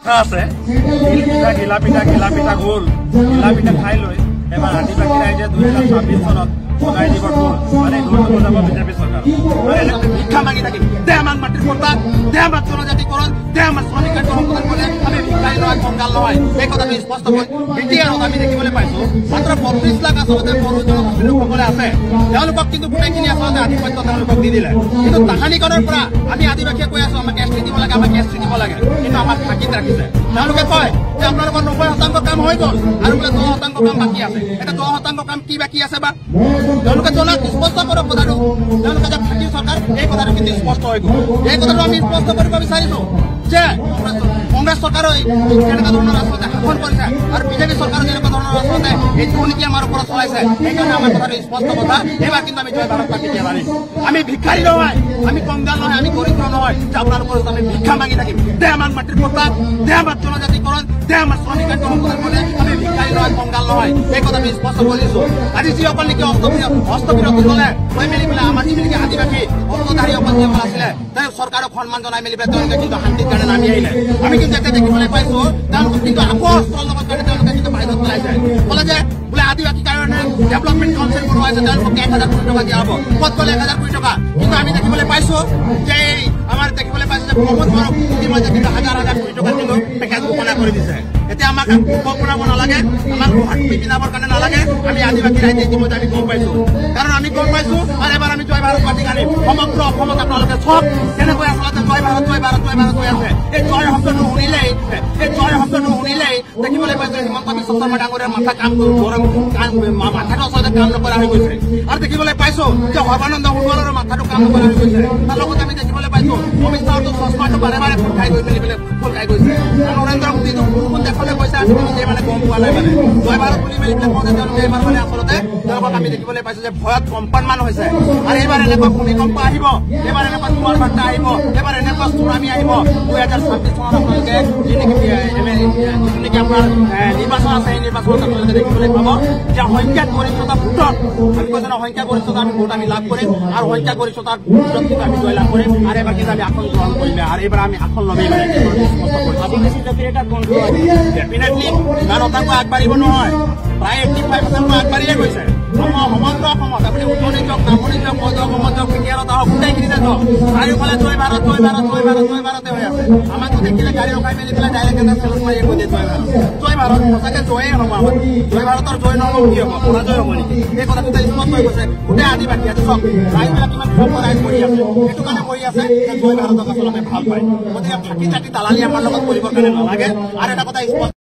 কথা আছে ঘিলা পিঠা গোল ঘিলা পিঠা খাই লৈ এবাৰ আদিবাসী ৰাইজে 2026 চনত বনাই দিব গোল মানে গোল বজাব বিজেপি চৰকাৰ ভিক্ষা মাগি থাকিম দে আমাক মাটিৰ পট্টা দে আমাক জনজাতিকৰণ দে আমাক শ্ৰমিকৰ সংগঠন বলে আমি ভিক্ষাৰী নহয় কংগাল নহয় এই কথাটো স্পষ্ট কৈ এতিয়া আমি দেখিবলৈ পাইছো মাত্ৰ 32 লাখ আচলতে বড়ো জনগোষ্ঠীৰ লোকসকলে আছে তেওঁলোকক কিন্তু গোটেইখিনি আচলতে আধিপত্য তেওঁলোকক দি দিলে কিন্তু তাহানিকৰণৰ পৰা আমি আদিবাসীয়ে কৈ আছো আমাক এছটি দিব লাগে আমাক এছটি দিব লাগে কিন্তু আমাক ফাঁকিত ৰাখিছে তেওঁলোকে কয় যে আপোনালোকৰ 90% কাম হৈ গ'ল আৰু বোলে 10% কাম বাকী আছে এটা 10% কাম কি বাকী আছে বা তেওঁলোকে জনাত স্পষ্ট কৰক কথাটো তেওঁলোকে যে ফাঁকি চৰকাৰ এই কথাটো কিন্তু স্পষ্ট হৈ গ'ল এই কথাটো আমি স্পষ্ট কৰিব বিচাৰিছো যে কংগ্ৰেছ চৰকাৰে কেনেকুৱা ধৰণৰ আচলতে শাসন কৰিছে আৰু বিজেপি চৰকাৰে যেনেকুৱা ধৰণৰ আচলতে এই দুৰ্নীতি আমাৰ ওপৰত চলাইছে সেইকাৰণে আমাৰ কথাটো স্পষ্ট কথা এইবাৰ কিন্তু আমি জয় ভাৰত পাতি দিয়া মাৰিম আমি ভিক্ষাৰী নহয় আমি কংগাল নহয় আমি দৰিদ্ৰ নহয় যে আপোনালোকৰ আমি ভিক্ষা মাগি থাকিম দে আমাক মাটিৰ পট্টা দে আমাক জনজাতিকৰণ দে আমাক শ্ৰমিকৰ সংগঠন বলে আমি ভিক্ষাৰী নহয় কংগাল নহয় এই কথা আমি স্পষ্ট কৰিছো আজি যিসকল নেকি হস্তবিৰতি গ'লে গৈ মেলি পেলাই আমাৰ যিবিলাক আদিবাসী হস্তধাৰীসকল যিসকল আছিলে তেওঁ চৰকাৰক সন্মান জনাই মেলি পেলাই তেওঁলোকে কিন্তু শান্তিৰ কাৰণে নামি আহিলে আমি কিন্তু এতিয়া দেখিবলৈ পাইছো তেওঁলোকক কিন্তু আকৌ অস্ত্ৰৰ লগত কাৰণে তেওঁলোকে কিন্তু বাহিৰত পেলাইছে ক'লে যে বোলে আদিবাসী কাৰণে ডেভেলপমেণ্ট কাউন্সিল বনোৱা হৈছে তেওঁলোকক 1000 কোটি টকা দিয়া হ'ব ক'ত গ'লে 1000 কোটি টকা কিন্তু আমি দেখিবলৈ পাইছো যে আমাৰ দেখিবলৈ পাইছো যে প্ৰমোদ বৰক ইতিমধ্যে কিন্তু 1000 কোটি টকা কিন্তু পেকেজ ঘোষণা কৰি দিছে এতিয়া আমাক বনাব নালাগে আমাক গুৱাহাটী পিনাবৰ কাৰণে নালাগে আমি আদিবাসী ৰাইজে ইতিমধ্যে আমি গম পাইছো কাৰণ আমি গম পাইছো আৰু এবাৰ আমি জয় ভাৰত পাতি আনিম সমগ্ৰ অসমত আপোনালোকে চব কেনেকৈ আচলতে জয় ভাৰত হৈ আছে এই জয় শব্দটো শুনিলেই দেখিবলৈ পাইছো হিমন্ত বিশ্ব শৰ্মা ডাঙৰীয়াৰ মাথা মাথাটো আচলতে কাম নকৰা হৈ গৈছে আৰু দেখিবলৈ পাইছো যে সৰ্বানন্দ সোণোৱালৰ মাথাটো কাম নকৰা হৈ গৈছে তাৰ লগত আমি দেখিবলৈ পাইছো অমিত শ্বাহটো চশমাটো বাৰে বাৰে ফুল খাই গৈছে নৰেন্দ্ৰ মোদীটো কোন দেশলৈ গৈছে আমি নিজে মানে গম পোৱা নাই মানে জয় ভাৰত বুলি মেলি পেলাই কওঁতে তেওঁলোকে এইবাৰ মানে আচলতে তেওঁলোকক আমি দেখিবলৈ পাইছো যে ভয়ত কম্পনমান হৈছে আৰু এইবাৰ এনেকুৱা ভূমিকম্প আহিব এইবাৰ এনেকুৱা তুমাৰ বাৰ্তা আহিব এইবাৰ এনেকুৱা চুনামি আহিব 2026 চনত আপোনালোকে যিনেকি আপোনাৰ নিৰ্বাচন আছে এই নিৰ্বাচনত আপোনালোকে দেখিবলৈ পাব যে সংখ্যাত গৰিষ্ঠতা ভোটত আমি কৈছো সংখ্যা গৰিষ্ঠতা আমি ভোট আমি লাভ কৰিম আৰু সংখ্যা গৰিষ্ঠতাৰ ভোটত কিন্তু আমি জয় লাভ কৰিম আৰু এবাৰ কিন্তু আমি আসন গ্ৰহণ কৰিলে আৰু এইবাৰ আমি আসন ল'মেই মানে ডেফিনেটলি ইমান শতাংশ আগবাঢ়িব নহয় প্ৰায় 85% আগবাঢ়িয়ে গৈছে সমগ্ৰ অসমত আপুনি উজনি যাওক নামনি যাওক অসমত যাওক বিহাৰত হওক গোটেইখিনিতে যাওক চাৰিওফালে জয় ভাৰতে হৈ আছে আমাকো দেখিলে গাড়ী ৰখাই মেলি পেলাই ডাইৰেক্ট এটা চেলুট মাৰি কৈ দিয়ে জয় ভাৰত সঁচাকে জয়ে হ'ব আমাৰ জয় ভাৰতৰ জয় নহ'ব কি হ'ব পৰাজয় হ'ব নেকি এই কথাটো স্পষ্ট হৈ গৈছে গোটেই আদিবাসী আছে চব ৰাইজবিলাক কিমান সম্প্ৰদায় কৰি আছে সেইটো কাৰণে কৰি আছে যে জয় ভাৰতক আচলতে ভাল পায় গতিকে ফাঁকি চাকি দালালি আমাৰ লগত কৰিবৰ কাৰণে নালাগে আৰু এটা কথা স্পষ্ট